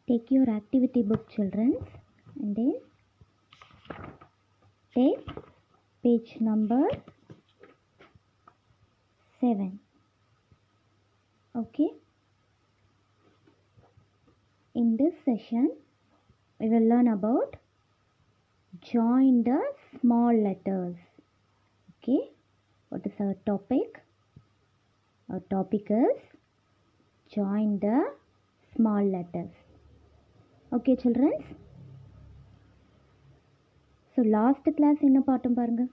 Take your activity book, children, and then take page number 7. Okay. In this session, we will learn about join the small letters. Okay. What is our topic? Our topic is join the small letters. Okay, children. So last class என்ன பார்த்தோம் பாருங்க.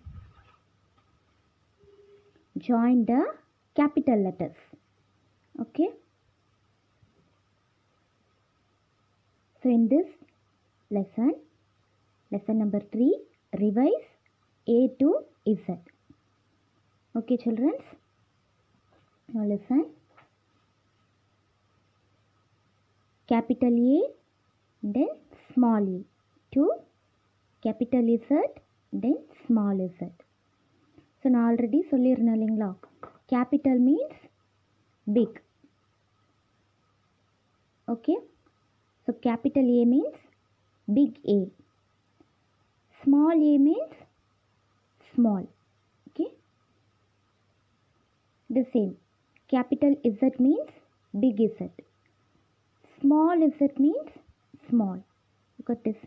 Join the capital letters. Okay. So in this lesson number 3, revise A to Z. Okay, children. Now listen. Capital A, then small a, to capital Z, then small z. So நான் already சொல்லியிருந்தேன் இல்லைங்களா, capital means big. Okay. So capital A means big A. Small a means small. Okay. The same. Capital Z means big Z. Small z means small. Look at this.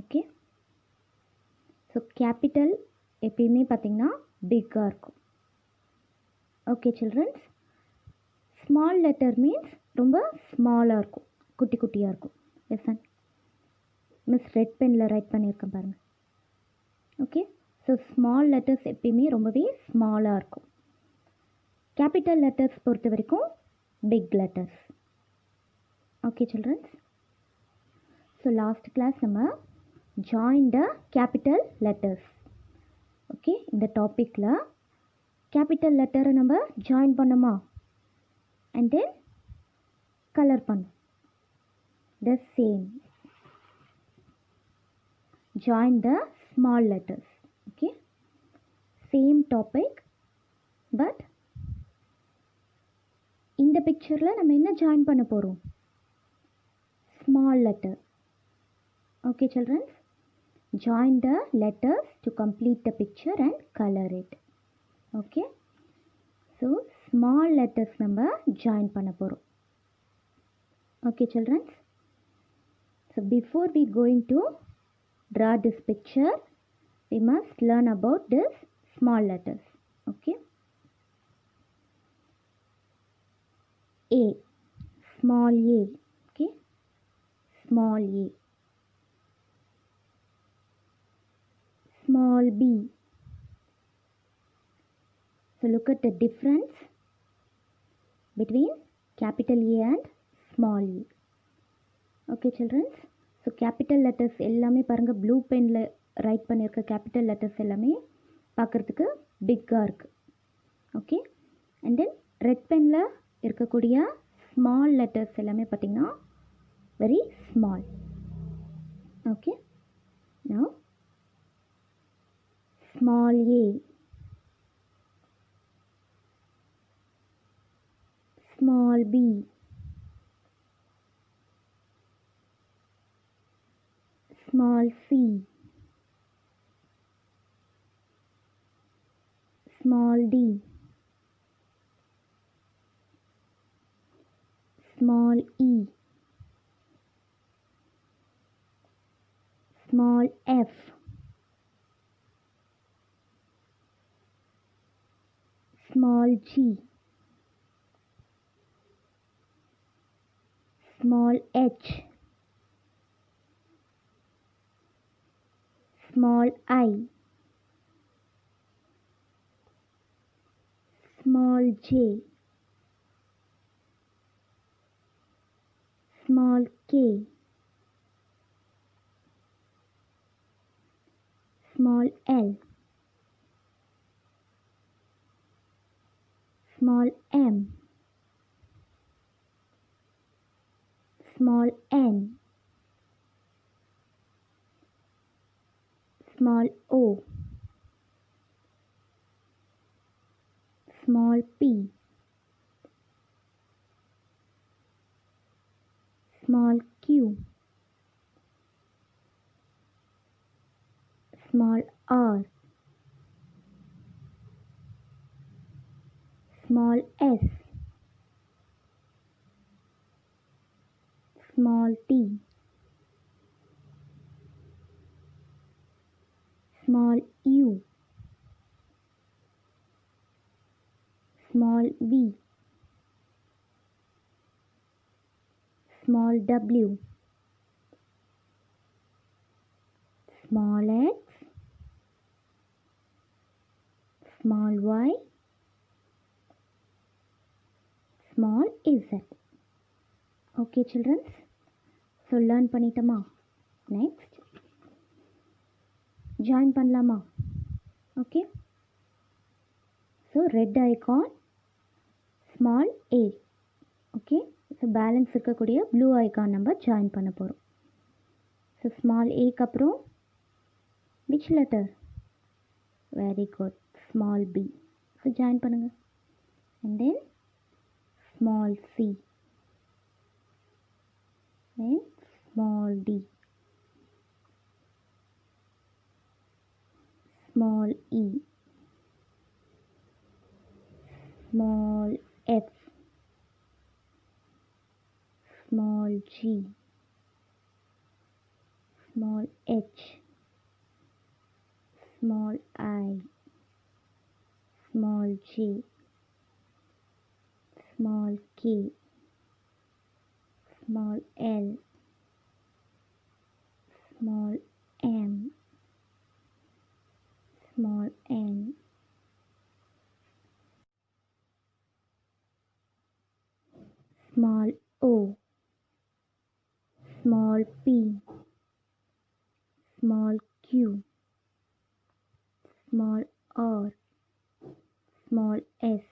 Okay. So capital எப்பயுமே பார்த்தீங்கன்னா பிக்காக இருக்கும். Okay childrens. Small letter means ரொம்ப ஸ்மாலாக இருக்கும், குட்டி குட்டியாக இருக்கும். லெசன் மிஸ் ரெட் பெனில் ரைட் பண்ணியிருக்கேன் பாருங்கள். ஓகே. ஸோ ஸ்மால் லெட்டர்ஸ் எப்பயுமே ரொம்பவே ஸ்மாலாக இருக்கும். கேபிட்டல் லெட்டர்ஸ் பொறுத்த வரைக்கும் big letters. Okay childrens. So last class நம்ம join the capital letters. Okay. இந்த டாப்பிக்கில் கேபிட்டல் லெட்டரை நம்ம ஜாயின் பண்ணோமா, அண்ட் தென் கலர் பண்ணோம். The same join the small letters. Okay. Same topic, but இந்த பிக்சரில் நம்ம என்ன ஜாயின் பண்ண போகிறோம்? Small letter. Okay, children. Join the letters to complete the picture and color it. Okay. So small letters number join பண்ண போறோம். Okay, children. So before we going to draw this picture, we must learn about this small letters. Okay. A, small a. Okay. Small a. Small b. So look at the difference between capital A and small a. Okay, children. So capital letters எல்லாமே பாருங்க, blue பெனில் right பண்ணியிருக்க capital letters எல்லாமே பார்க்குறதுக்கு பிக்காக இருக்குது. Okay. And then red பெனில் இருக்கக்கூடிய small letters எல்லாமே பார்த்திங்கன்னா very small. Okay. Now small a, small b, small c, small d, small e, small f, small g, small h, small I, small j, small k, small l, small m, small n, small o, small p, small q, small r, small s, small t, small u, small v, small w, small x, small y, small z. Okay children, so learn பண்ணிட்டோமா? Next join பண்ணலாமா? Okay, so red icon small a. Okay, so balance இருக்கக்கூடிய blue icon நம்ம join பண்ண போகிறோம். So small a க்கு அப்புறம் which letter? Very good, small b. So join பண்ணுங்க. And then small c, then small d, small e, small f, small g, small h, small I, small j, small k, small l, small m, small n, small o, small p, small q, small r, small s,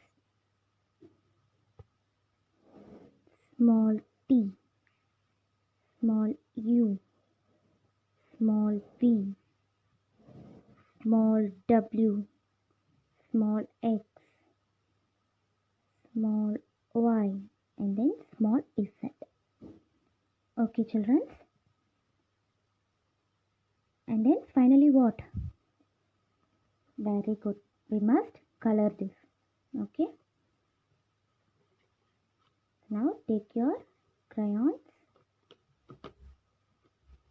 small t, small u, small v, small w, small x, small y, and then small z. Okay children, and then finally what? Very good, we must color this. Okay, now take your crayons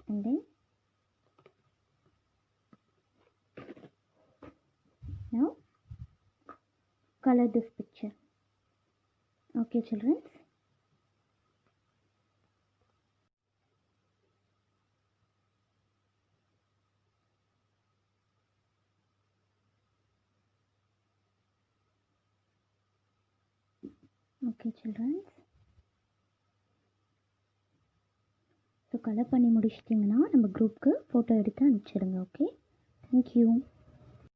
and then now color this picture. Okay children, okay children, so colour பண்ணி முடிச்சிட்டிங்கன்னா நம்ம குரூப்புக்கு photo எடுத்து அனுப்பிச்சிடுங்க. Okay, thank you.